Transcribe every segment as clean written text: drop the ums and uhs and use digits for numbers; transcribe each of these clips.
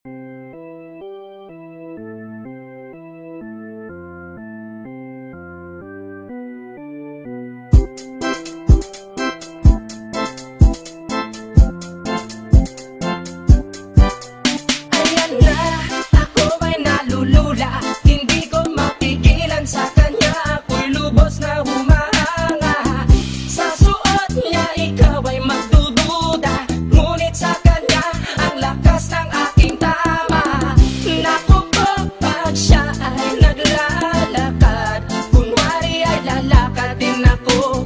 Ayan na, ako ay nalulula. Hindi ko mapigilan sa kanya. Ako'y lubos na humahanga. Sa suot niya ikaw ay magdududa. Ngunit sa kanya ang lakas ng aking tama. Naku po, pag siya ay naglalakad, kunwari ay lalakad din ako.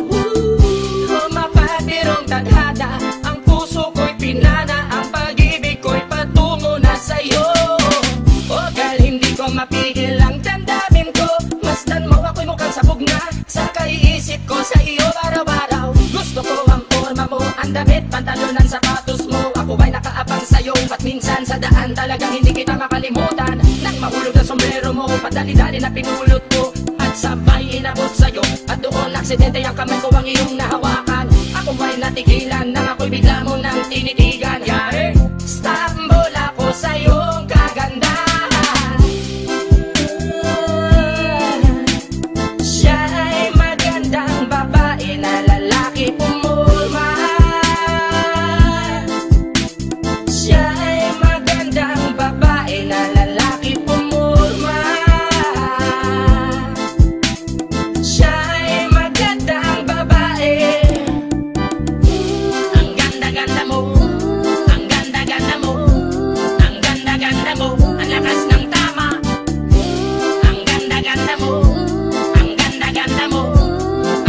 Mapapirong tadhana, ang puso ko'y pinana, ang pag-ibig ko'y patungo na sa'yo. O dahil hindi ko mapigil ang damdamin ko, masdan mo ako'y mukhang sabog na sa kaiisip ko sa iyo araw-araw. Gusto ko ang forma mo, ang damit, pantalon, ang sapatos mo. Ako ay nakaabang sa'yo, ba't minsan sa daan talagang hindi kita makalimutan. Nang mahulog na sombrero mo, padali-dali na pinulot ko, at sabay inabot sa'yo. At doon aksidente ang kamay ko ang iyong nahawakan. Ako ay natigilan nang ako'y bigla mo nang tinitigan. Yari, stambol ako sa iyong kagandahan. Siya ay magandang babae na lalaki pumulma. Siya ay magandang babae na lalaki pumulma. Siya ay magandang babae. Ang ganda-ganda mo, ang ganda-ganda mo, ang ganda-ganda mo, ang lakas ng tama. Ang ganda-ganda mo, ang ganda-ganda mo,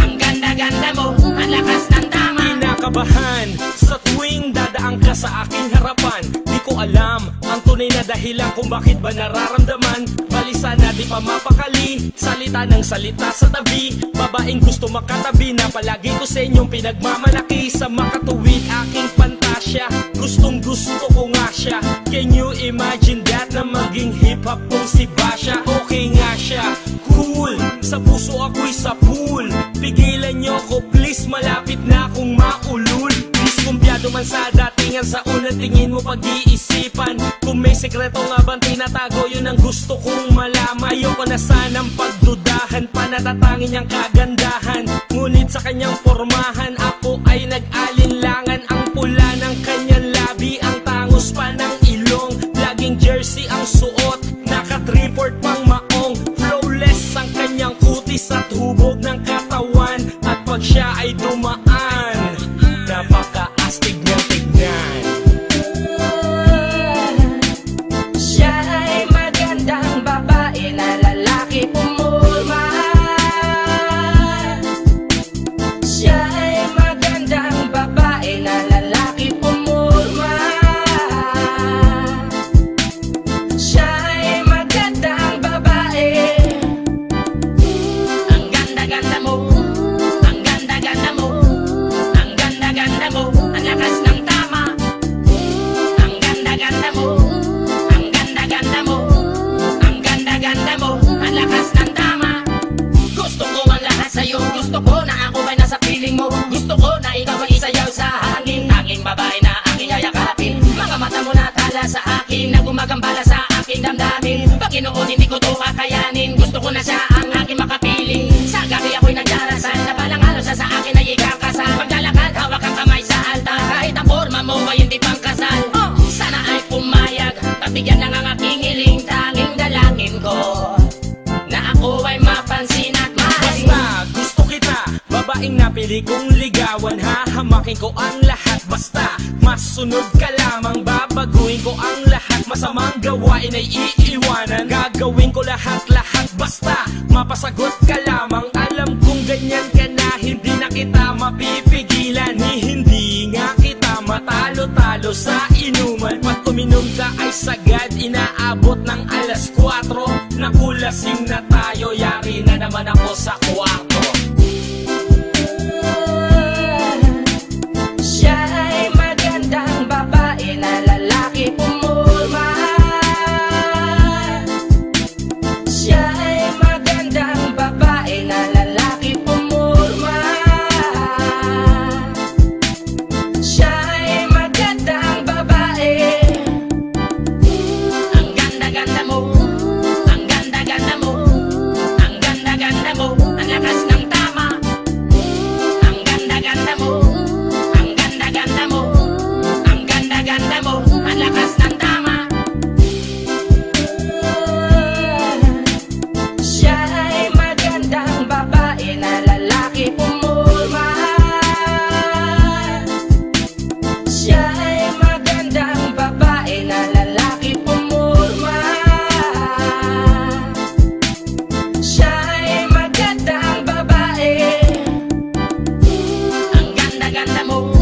ang ganda-ganda mo, ang lakas ng tama. Kinakabahan sa tuwing dadaan ka sa aking harapan. Di ko alam ang tunay na dahilan kung bakit ba nararamdaman. Balisa na di pa mapakali, salita ng salita sa tabi. Babaeng gusto makatabi na palagi ko sa inyong pinagmamalaki. Sa makatuwid aking pantasya, gustong gusto ko nga siya. Can you imagine that na maging hip-hop kong si Basha? Okay nga siya, cool, sa puso ako'y sa pool. Pigilan niyo ko please, malapit na akong maulul. Diskumpiyado man sa datingan, sa unang tingin mo pag-iisipan. Kung may sekreto nga bang tinatago, yun ang gusto kong malaman. Ayoko na sanang pagdudahan, panatatangin niyang kagandahan. Ngunit sa kanyang formahan, ako ay nag-alinlangan. Ang pula ng kanyang labi, ang tangos pa ng ilong. Laging jersey ang suot, naka-3/4 pang maong. Flawless ang kanyang kutis at hubog ng katawan. At pag siya ay dumaan, napaka-astig niyang tignan. Siya ay magandang babae na lalaki pumulma. Siya ay magandang babae na lalaki pumulma. Siya ay magandang babae. Ang ganda-ganda mo, ang ganda-ganda mo, ang ganda-ganda mo, ang lakas ng tama. Ang ganda-ganda mo, ang ganda-ganda mo, ang ganda-ganda mo, ang lakas ng tama. Gusto ko ang lahat sa'yo, gusto ko na ako ay nasa piling mo. Gusto ko na ikaw ay isayaw sa hangin. Tanging babae na aking yayakapin. Mga mata mo na tala sa akin, na gumagambala sa aking damdamin. Paginoon hindi ko to kakayanin, gusto ko na siya ang aking makapiling. Sa gabi ako'y nagdarasal, na balang araw sa akin ay ikakasal. Paglalakad, hawak ang kamay sa altar, kahit ang forma mo ay hindi pang kasal. Sana ay pumayag, pagbigyan lang ang aking hiling. Tanging dalangin ko na ako ay mapansin at mahalin. Basta gusto kita, babaeng napili kong ligawan. Hahamakin ko ang lahat, basta masunod ka lamang. Babaguhin ko ang lahat, masamang gawain ay iiwanan. Gagawin ko lahat-lahat, basta mapasagot ka lamang. Alam kong ganyan ka na, hindi na kita mapipigilan. Hindi nga kita matalo-talo sa inuman. Pag uminom ka ay sagad, inaabot ng alas 4. Nakulasing na tayo, yari na naman ako sa kwarto. Siya ay magandang babae na lalaki pumulma. Siya ay magandang babae na lalaki pumulma. Siya ay magandang babae. mo. Ang ganda-ganda mo. Ang ganda-ganda mo. Ang lakas ng tama. Siya ay magandang babae na lalaki pumulma. Siya ay magandang babae na lalaki pumulma. Siya ay magandang babae. Ang ganda-ganda mo.